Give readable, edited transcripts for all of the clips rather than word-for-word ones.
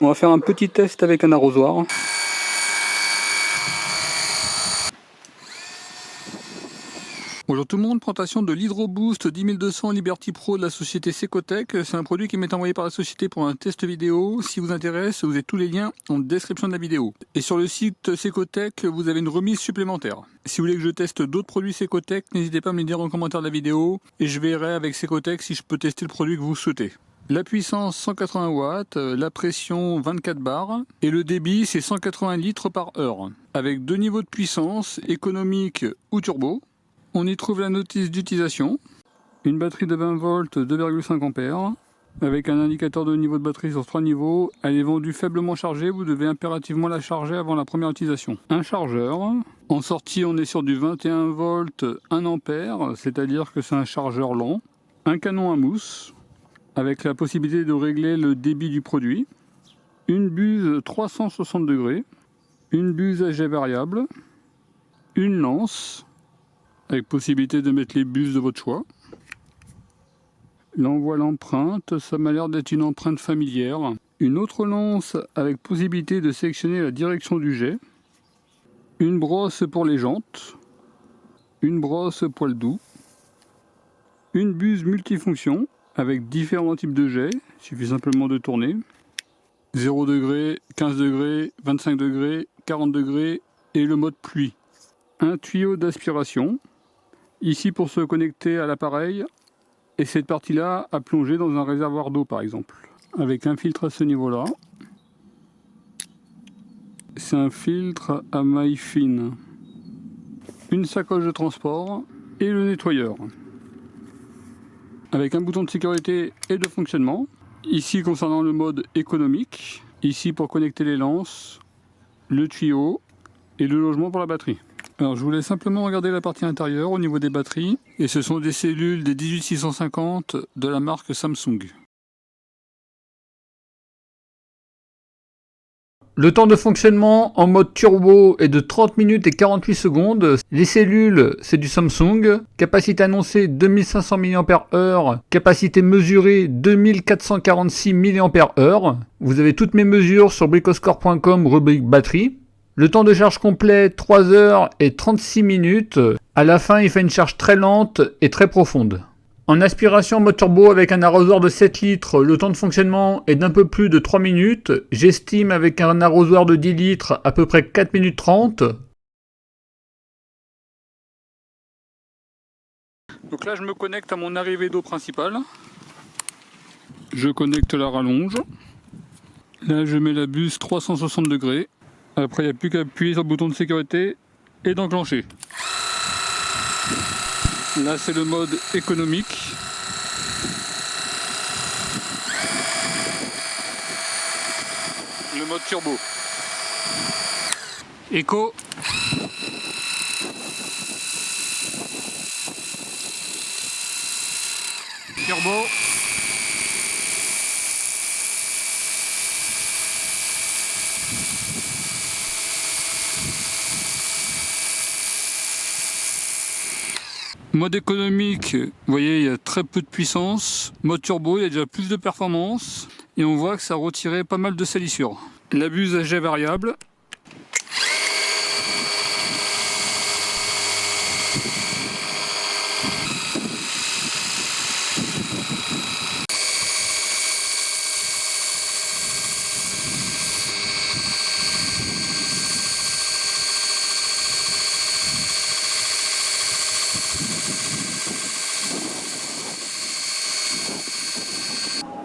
On va faire un petit test avec un arrosoir. Bonjour tout le monde, présentation de l'Hydroboost 10200 Liberty Pro de la société Secotech. C'est un produit qui m'est envoyé par la société pour un test vidéo. Si vous intéresse, vous avez tous les liens en description de la vidéo. Et sur le site Secotech, vous avez une remise supplémentaire. Si vous voulez que je teste d'autres produits Secotech, n'hésitez pas à me le dire en commentaire de la vidéo et je verrai avec Secotech si je peux tester le produit que vous souhaitez. La puissance 180 watts, la pression 24 bars et le débit c'est 180 litres par heure. Avec deux niveaux de puissance, économique ou turbo. On y trouve la notice d'utilisation, une batterie de 20 volts 2,5 ampères, avec un indicateur de niveau de batterie sur 3 niveaux. Elle est vendue faiblement chargée, vous devez impérativement la charger avant la première utilisation. Un chargeur, en sortie on est sur du 21 volts 1 ampère, c'est-à-dire que c'est un chargeur lent. Un canon à mousse, avec la possibilité de régler le débit du produit. Une buse 360 degrés, une buse à jet variable, une lance, avec possibilité de mettre les buses de votre choix. L'envoi l'empreinte, ça m'a l'air d'être une empreinte familière. Une autre lance avec possibilité de sélectionner la direction du jet. Une brosse pour les jantes. Une brosse poil doux. Une buse multifonction avec différents types de jets. Il suffit simplement de tourner. 0 degrés, 15 degrés, 25 degrés, 40 degrés et le mode pluie. Un tuyau d'aspiration. Ici pour se connecter à l'appareil, et cette partie-là à plonger dans un réservoir d'eau par exemple. Avec un filtre à ce niveau-là. C'est un filtre à maille fine. Une sacoche de transport et le nettoyeur. Avec un bouton de sécurité et de fonctionnement. Ici concernant le mode économique. Ici pour connecter les lances, le tuyau et le logement pour la batterie. Alors je voulais simplement regarder la partie intérieure au niveau des batteries, et ce sont des cellules des 18650 de la marque Samsung. Le temps de fonctionnement en mode turbo est de 30 minutes et 48 secondes. Les cellules, c'est du Samsung. Capacité annoncée 2500 mAh. Capacité mesurée 2446 mAh. Vous avez toutes mes mesures sur bricoscore.com, rubrique batterie. Le temps de charge complet, 3 heures et 36 minutes. À la fin, il fait une charge très lente et très profonde. En aspiration mode turbo avec un arrosoir de 7 litres, le temps de fonctionnement est d'un peu plus de 3 minutes. J'estime avec un arrosoir de 10 litres à peu près 4 minutes 30. Donc là, je me connecte à mon arrivée d'eau principale. Je connecte la rallonge. Là, je mets la buse 360 degrés. Après, il n'y a plus qu'à appuyer sur le bouton de sécurité et d'enclencher. Là, c'est le mode économique. Le mode turbo. Éco. Turbo. Mode économique, vous voyez, il y a très peu de puissance. Mode turbo, il y a déjà plus de performance. Et on voit que ça a retiré pas mal de salissure. La buse à jet variable.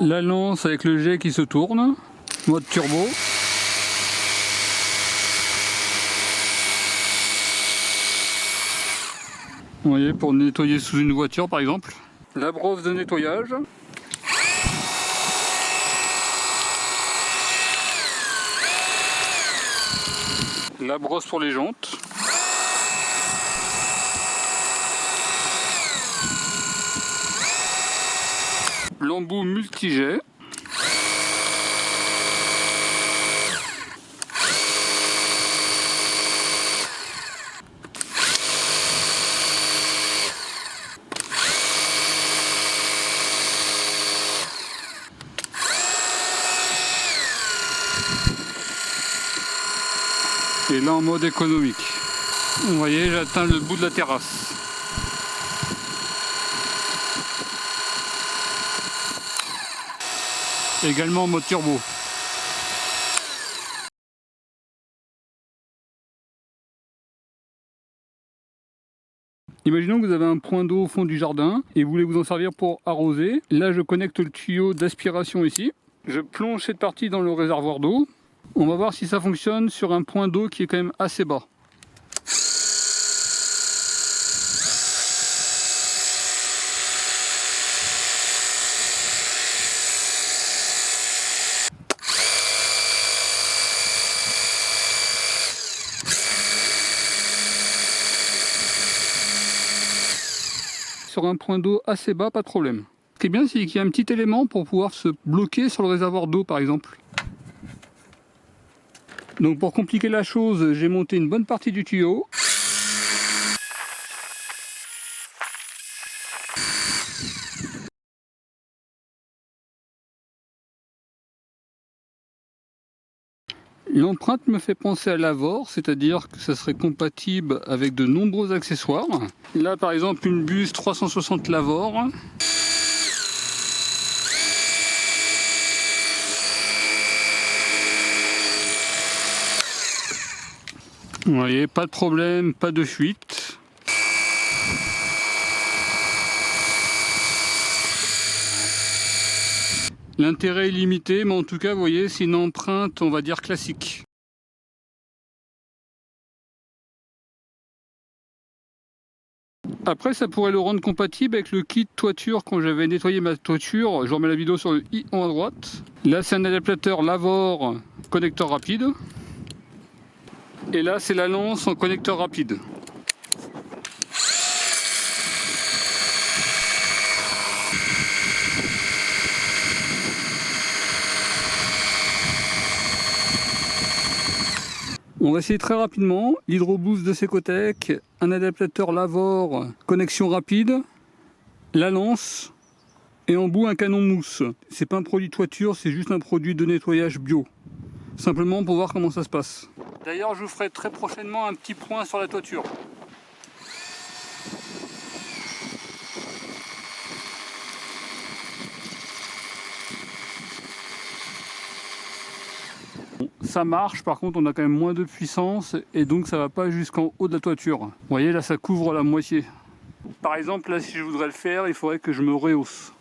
La lance avec le jet qui se tourne, mode turbo. Vous voyez, pour nettoyer sous une voiture par exemple. La brosse de nettoyage. La brosse pour les jantes. L'embout multijet. Et là en mode économique. Vous voyez, j'atteins le bout de la terrasse. Également en mode turbo. Imaginons que vous avez un point d'eau au fond du jardin et vous voulez vous en servir pour arroser. Là, je connecte le tuyau d'aspiration ici. Je plonge cette partie dans le réservoir d'eau. On va voir si ça fonctionne sur un point d'eau qui est quand même assez bas. Sur un point d'eau assez bas, pas de problème. Ce qui est bien, c'est qu'il y a un petit élément pour pouvoir se bloquer sur le réservoir d'eau par exemple. Donc pour compliquer la chose, j'ai monté une bonne partie du tuyau. L'empreinte me fait penser à Lavor, c'est-à-dire que ça serait compatible avec de nombreux accessoires. Là par exemple une buse 360 Lavor. Vous voyez, pas de problème, pas de fuite. L'intérêt est limité, mais en tout cas, vous voyez, c'est une empreinte, on va dire, classique. Après, ça pourrait le rendre compatible avec le kit toiture quand j'avais nettoyé ma toiture. Je remets la vidéo sur le i en à droite. Là, c'est un adaptateur Lavor connecteur rapide. Et là, c'est la lance en connecteur rapide. On va essayer très rapidement. L'Hydroboost de Secotec, un adaptateur Lavor, connexion rapide, la lance et en bout un canon mousse. C'est pas un produit toiture, c'est juste un produit de nettoyage bio. Simplement pour voir comment ça se passe. D'ailleurs, je vous ferai très prochainement un petit point sur la toiture. Ça marche, par contre on a quand même moins de puissance et donc ça va pas jusqu'en haut de la toiture. Vous voyez là ça couvre la moitié. Par exemple là si je voudrais le faire il faudrait que je me rehausse.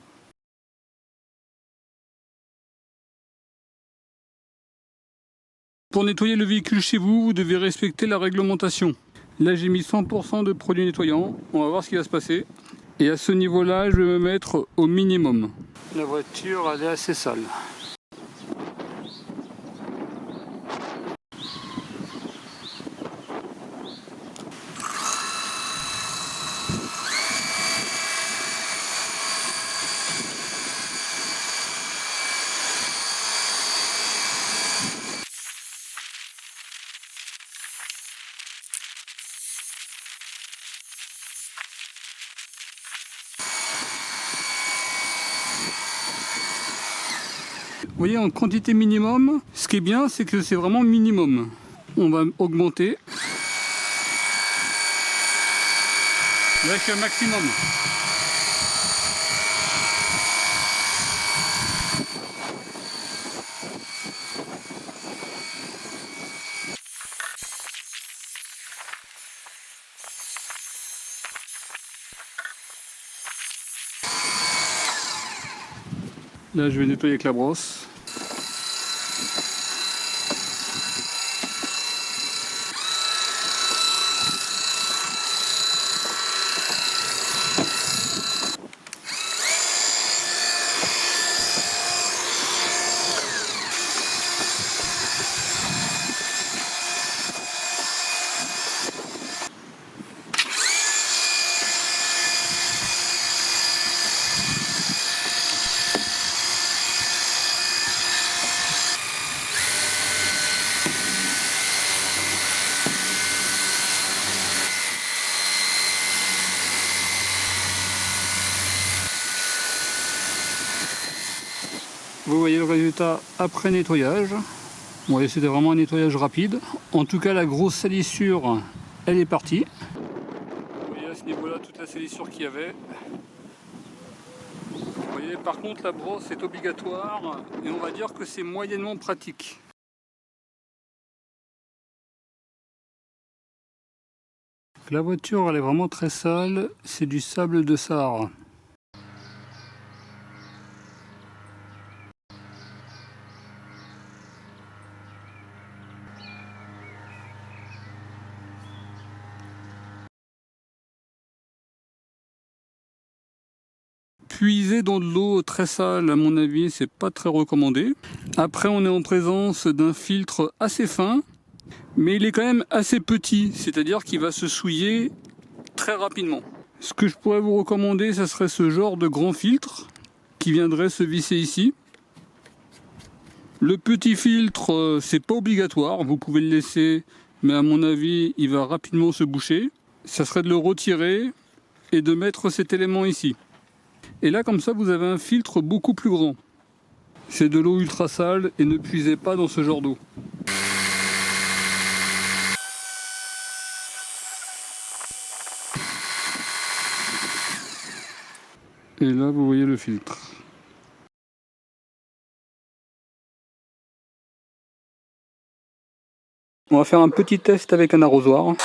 Pour nettoyer le véhicule chez vous, vous devez respecter la réglementation. Là j'ai mis 100% de produits nettoyants, on va voir ce qui va se passer. Et à ce niveau là je vais me mettre au minimum. La voiture elle est assez sale. Vous voyez, en quantité minimum, ce qui est bien, c'est que c'est vraiment minimum. On va augmenter. Là, je suis au maximum. Là, je vais nettoyer avec la brosse. Vous voyez le résultat après nettoyage. Bon, c'était vraiment un nettoyage rapide. En tout cas, la grosse salissure, elle est partie. Vous voyez à ce niveau-là toute la salissure qu'il y avait. Vous voyez, par contre, la brosse est obligatoire et on va dire que c'est moyennement pratique. La voiture, elle est vraiment très sale. C'est du sable de Sahara. Puiser dans de l'eau très sale, à mon avis, c'est pas très recommandé. Après, on est en présence d'un filtre assez fin, mais il est quand même assez petit, c'est-à-dire qu'il va se souiller très rapidement. Ce que je pourrais vous recommander, ça serait ce genre de grand filtre qui viendrait se visser ici. Le petit filtre, c'est pas obligatoire, vous pouvez le laisser, mais à mon avis, il va rapidement se boucher. Ça serait de le retirer et de mettre cet élément ici. Et là, comme ça, vous avez un filtre beaucoup plus grand. C'est de l'eau ultra sale et ne puisez pas dans ce genre d'eau. Et là, vous voyez le filtre. On va faire un petit test avec un arrosoir.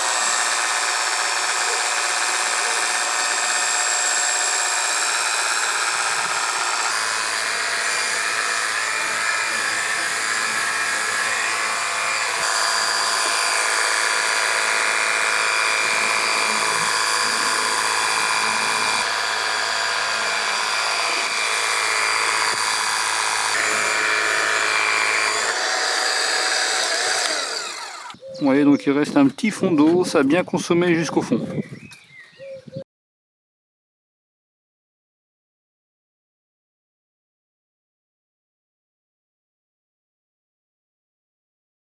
Vous voyez, donc il reste un petit fond d'eau, ça a bien consommé jusqu'au fond.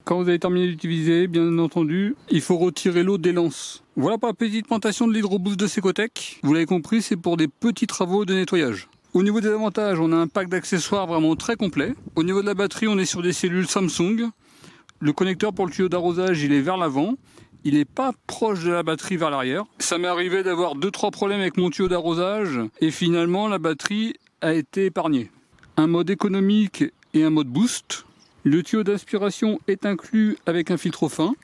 Quand vous avez terminé d'utiliser, bien entendu, il faut retirer l'eau des lances. Voilà pour la petite présentation de l'Hydro-Boost de Secotec. Vous l'avez compris, c'est pour des petits travaux de nettoyage. Au niveau des avantages, on a un pack d'accessoires vraiment très complet. Au niveau de la batterie, on est sur des cellules Samsung. Le connecteur pour le tuyau d'arrosage, il est vers l'avant. Il n'est pas proche de la batterie vers l'arrière. Ça m'est arrivé d'avoir 2-3 problèmes avec mon tuyau d'arrosage et finalement la batterie a été épargnée. Un mode économique et un mode boost. Le tuyau d'aspiration est inclus avec un filtre fin.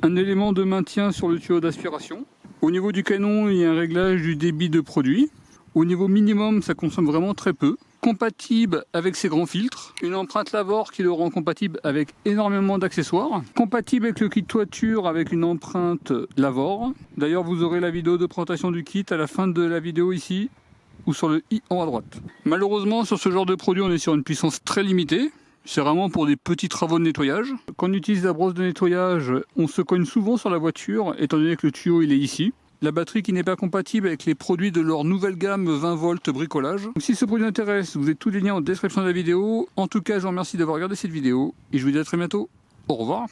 Un élément de maintien sur le tuyau d'aspiration. Au niveau du canon, il y a un réglage du débit de produit. Au niveau minimum, ça consomme vraiment très peu. Compatible avec ces grands filtres, une empreinte Lavor qui le rend compatible avec énormément d'accessoires, compatible avec le kit toiture avec une empreinte Lavor. D'ailleurs, vous aurez la vidéo de présentation du kit à la fin de la vidéo ici ou sur le i en haut à droite. Malheureusement, sur ce genre de produit, on est sur une puissance très limitée. C'est vraiment pour des petits travaux de nettoyage. Quand on utilise la brosse de nettoyage, on se cogne souvent sur la voiture, étant donné que le tuyau il est ici. La batterie qui n'est pas compatible avec les produits de leur nouvelle gamme 20 volts bricolage. Donc si ce produit intéresse, vous avez tous les liens en description de la vidéo. En tout cas, je vous remercie d'avoir regardé cette vidéo et je vous dis à très bientôt. Au revoir.